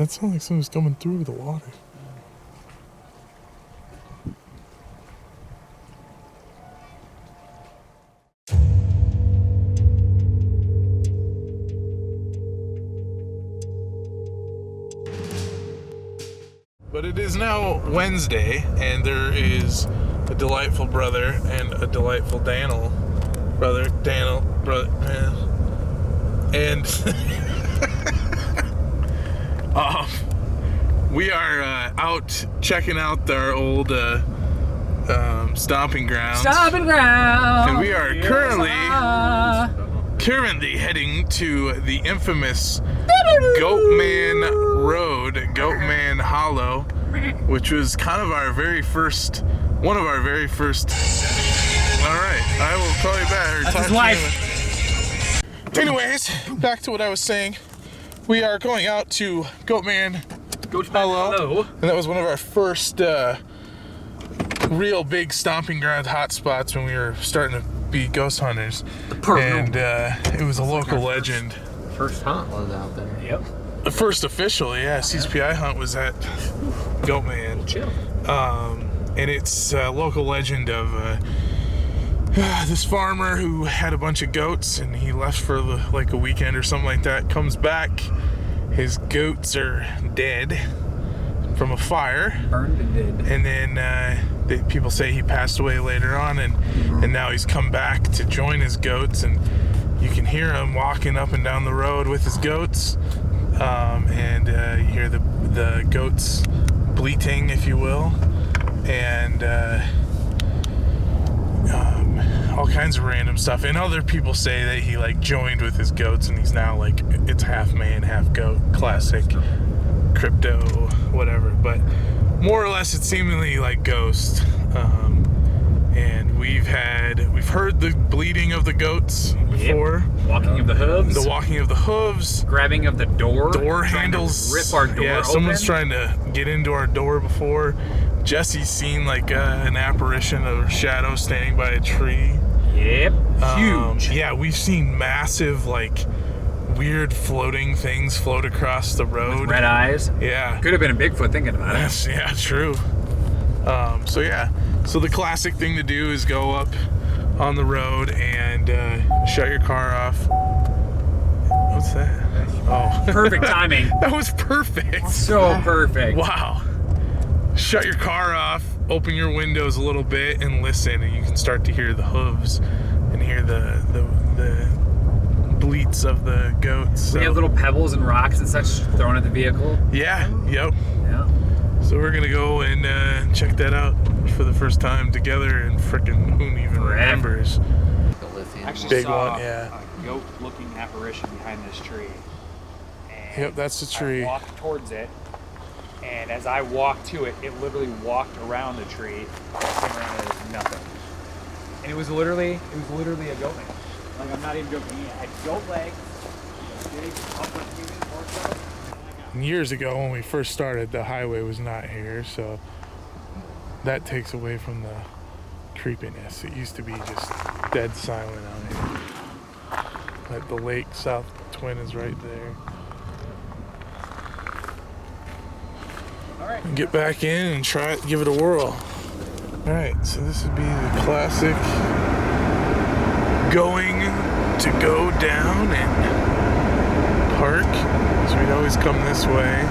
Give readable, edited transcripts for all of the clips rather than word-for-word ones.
That sounds like someone's coming through the water. But it is now Wednesday, and there is a delightful brother and a delightful Daniel. Brother, and we are out checking out our old stomping grounds. And we are currently heading to the infamous Goatman Road, Goatman Hollow, which was kind of one of our very first. All right, I will call you back. That's his wife. Anyways, back to what I was saying. We are going out to Goatman Hollow, and that was one of our first real big stomping ground hot spots when we were starting to be ghost hunters. And it was a local legend. First hunt was out there. Yep. The first official, CCPI hunt was at Goatman. Chill. And it's a local legend of this farmer who had a bunch of goats, and he left for like a weekend or something like that. Comes back, his goats are dead from a fire. Burned and dead. And then people say he passed away later on, and now he's come back to join his goats, and you can hear him walking up and down the road with his goats, and you hear the goats bleating, if you will, and all kinds of random stuff. And other people say that he like joined with his goats, and he's now like, it's half man, half goat, classic crypto, whatever. But more or less, it's seemingly like ghost. And we've heard the bleating of the goats before. Yep. Walking of the hooves. The walking of the hooves. Grabbing of the door. Door handles. Rip our door open. Someone's trying to get into our door before. Jesse's seen like an apparition of a shadow standing by a tree. Yep. Huge. Yeah, we've seen massive, like, weird floating things float across the road. With red eyes. Yeah. Could have been a Bigfoot thinking about it. Yeah, true. So the classic thing to do is go up on the road and shut your car off. What's that? Oh. Perfect timing. That was perfect. So perfect. Wow. Shut your car off, open your windows a little bit, and listen, and you can start to hear the hooves and hear the bleats of the goats. We have little pebbles and rocks and such thrown at the vehicle. Yeah, yep. Yeah. So we're gonna go and check that out for the first time together, and frickin' who even remembers? Actually Big saw one, yeah. a goat-looking apparition behind this tree. And Yep, that's the tree. I walked towards it, and as I walked to it, it literally walked around the tree, came around and it was nothing. And it was literally a goat man. Like, I'm not even joking. It had goat legs, a big upper human torso. Years ago when we first started, the highway was not here, so that takes away from the creepiness. It used to be just dead silent out here. Like the lake South Twin is right there. All right. Get back in and try it, give it a whirl. All right, so this would be the classic going to go down and park. So we'd always come this way.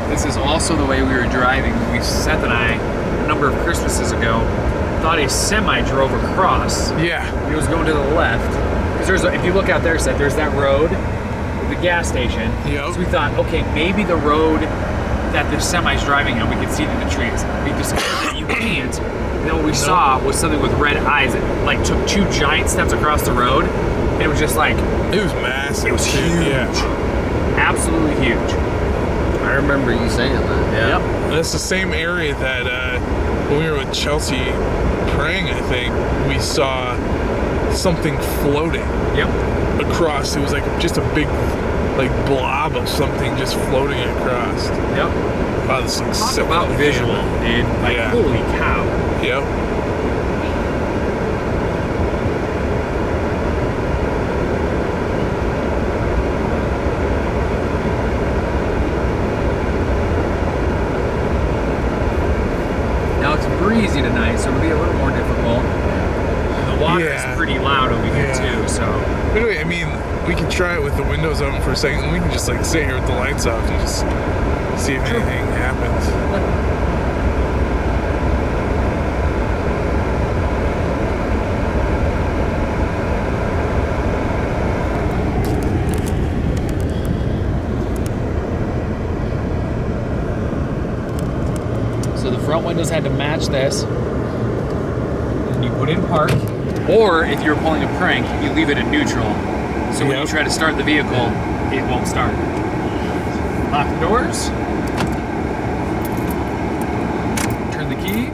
This is also the way we were driving. Seth and I, a number of Christmases ago, thought a semi drove across. Yeah. It was going to the left. Because if you look out there, Seth, there's that road, the gas station. Yep. So we thought, okay, maybe the road that the semi's driving on, we could see through the trees. We discovered that you can't. And then what we saw was something with red eyes that like took 2 giant steps across the road. And it was just like, It was massive. it was too. huge. Yeah. Absolutely huge. I remember you saying that. Yeah. Yep. That's the same area that when we were with Chelsea praying, I think, we saw something floating Yep. across. It was like just a big like blob of something just floating across. Yep. Wow, this looks Talk so about visual, dude. Like, Yeah. holy cow. Yep. pretty loud over here too. So Anyway, I mean, we can try it with the windows open for a second. We can just like sit here with the lights off and just see if anything happens. So the front windows had to match this. And you put in park. Or if you're pulling a prank, you leave it in neutral. So when you try to start the vehicle, it won't start. Lock the doors. Turn the key.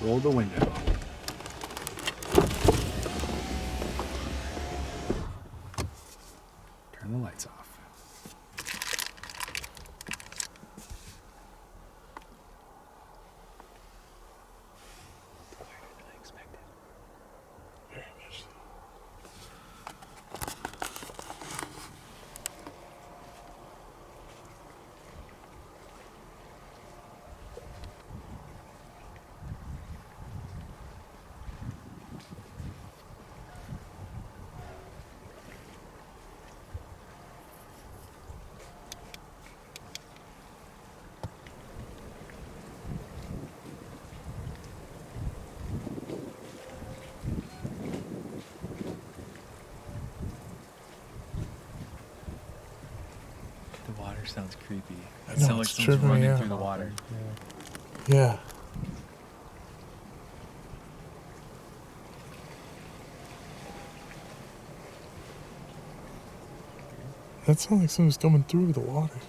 Roll the window. Turn the lights off. Very much so. The water sounds creepy. I It know, sounds like it's someone's tripping me running out. through the water. Yeah. That sounds like someone's coming through the water.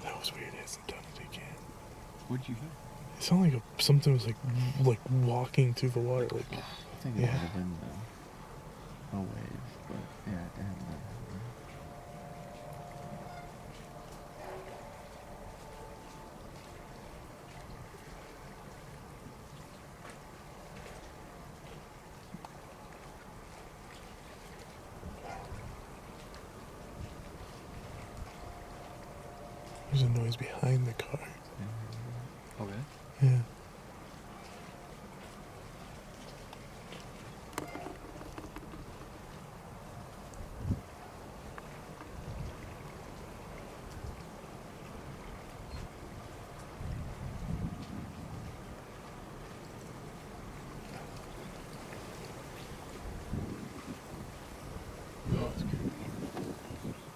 That was weird. It hasn't done it again. What'd you hear? It sounded like something was like walking through the water. Like, I think it Yeah. might have been a wave, but yeah, it had been. there's a noise behind the car. Okay. Yeah.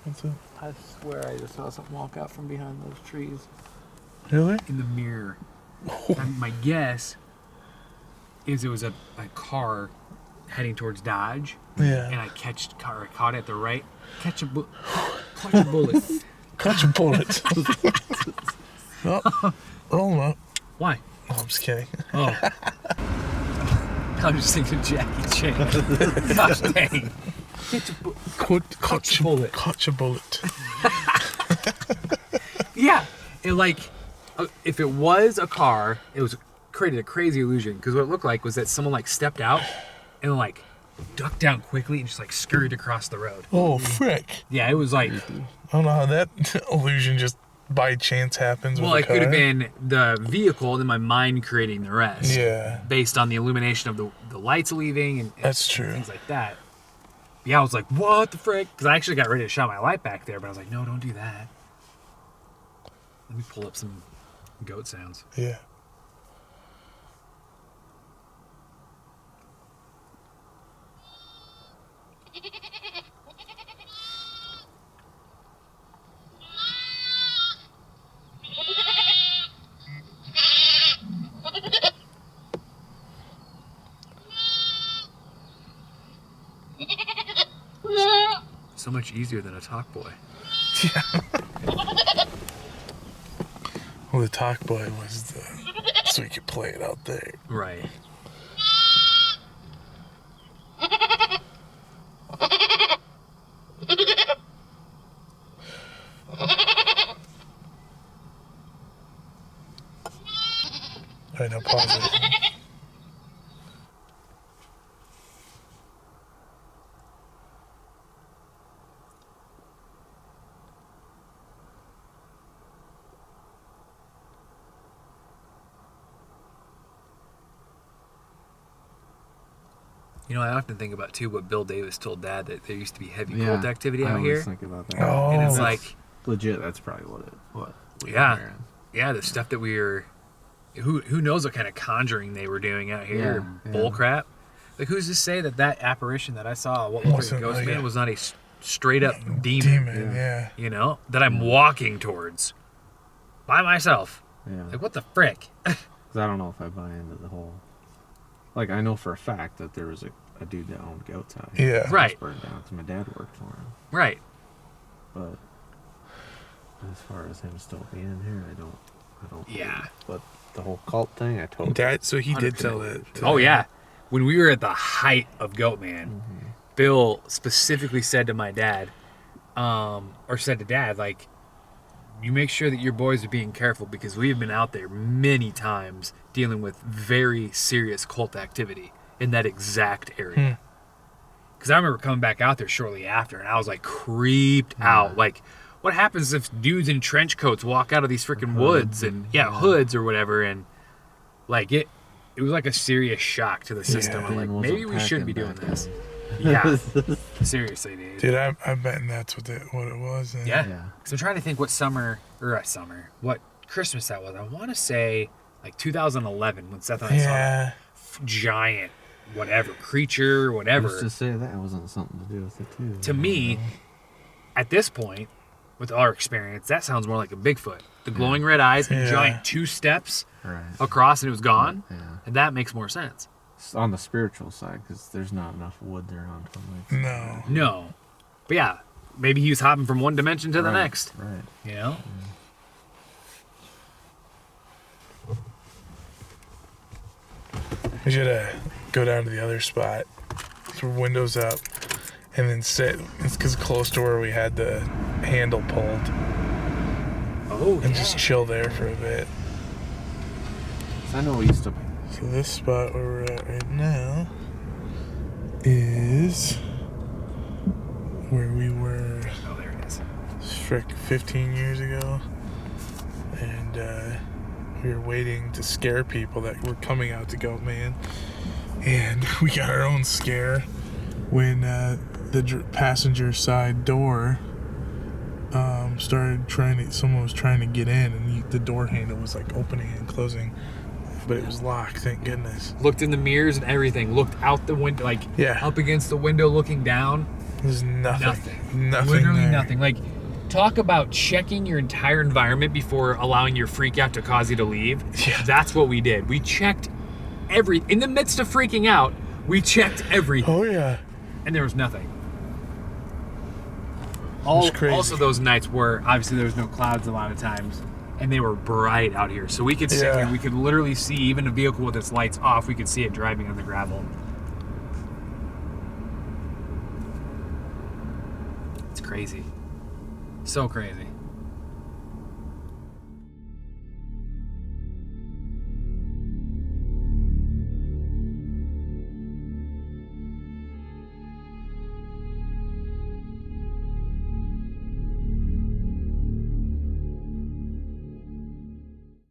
What's up? I swear I just saw something walk out from behind those trees. Really? In the mirror. And my guess is it was a car heading towards Dodge, and Yeah. I caught it at the right. Clutch a bullet. Catch a bullet. Oh, roll 'em up. Why? Oh, I'm just kidding. Oh. I'm just thinking Jackie Chan. Gosh dang. Catch a bullet. Catch a bullet. Yeah. It if it was a car, it was created a crazy illusion, because what it looked like was that someone like stepped out and like ducked down quickly and just like scurried across the road. Oh, frick. Yeah, it was like, I don't know how that illusion just by chance happens well, with it a car. could have been the vehicle and then my mind creating the rest. Yeah. Based on the illumination of the lights leaving and That's true. things like that. Yeah, I was like, what the frick? Because I actually got ready to shine my light back there, but I was like, no, don't do that. Let me pull up some goat sounds. Yeah. So much easier than a talk boy. Well, the talk boy was so we could play it out there. Right. All right, now pause it. You know, I often think about too what Bill Davis told Dad, that there used to be heavy Yeah, cult activity I out always here, think about that. Oh. and it's That's like, Legit, that's probably what we Yeah. were hearing. yeah, the stuff that we were, who knows what kind of conjuring they were doing out here, Yeah, bull yeah. crap. Like, who's to say that apparition that I saw, what looked like a Wasn't ghost like man, a was not a straight up demon, Yeah. you know, that I'm walking towards by myself. Yeah. Like, what the frick? 'Cause I don't know if I buy into the whole. Like, I know for a fact that there was a dude that owned goats out here. Yeah. His Right. house burned down 'cause my dad worked for him. Right. But as far as him still being here, I don't. Yeah. But the whole cult thing, I totally. Dad, so he did tell that. Oh, yeah. When we were at the height of Goatman, Bill specifically said to my dad, or said to Dad, like, you make sure that your boys are being careful because we have been out there many times dealing with very serious cult activity in that exact area. Because I remember coming back out there shortly after, and I was like creeped out. Like, what happens if dudes in trench coats walk out of these freaking woods and hoods or whatever, and like it was like a serious shock to the system. I'm Dan like, wasn't maybe we shouldn't be doing packing this. Yeah, seriously, dude. Dude, I'm betting that's what it was. And Yeah. Yeah. So I'm trying to think what what Christmas that was. I want to say like 2011 when Seth and I saw that giant, whatever, creature, whatever. Who's to say that wasn't something to do with it too? To me, at this point, with our experience, that sounds more like a Bigfoot. The glowing red eyes and Yeah. giant 2 steps Right. across and it was gone. Yeah. And that makes more sense. It's on the spiritual side, because there's not enough wood there on like. No. No. But yeah, maybe he was hopping from one dimension to the Right, next. Right. You know? We should go down to the other spot. So windows up, and then sit. It's because close to where we had the handle pulled, Oh, and just chill there for a bit. So I know we used to. So this spot where we're at right now is where we were Oh, there it is. frick 15 years ago, and we were waiting to scare people that were coming out to Goatman, and we got our own scare when the passenger side door someone was trying to get in, and the door handle was like opening and closing, but it was locked, thank goodness. Looked in the mirrors and everything. Looked out the window, like up against the window looking down. There's nothing. Literally there. nothing. Like, talk about checking your entire environment before allowing your freak out to cause you to leave. Yeah. That's what we did. We checked in the midst of freaking out, we checked everything. Oh yeah. And there was nothing. was crazy. Also, those nights where obviously there was no clouds a lot of times, and they were bright out here. So we could sit here, we could literally see even a vehicle with its lights off, we could see it driving on the gravel. It's crazy. So crazy.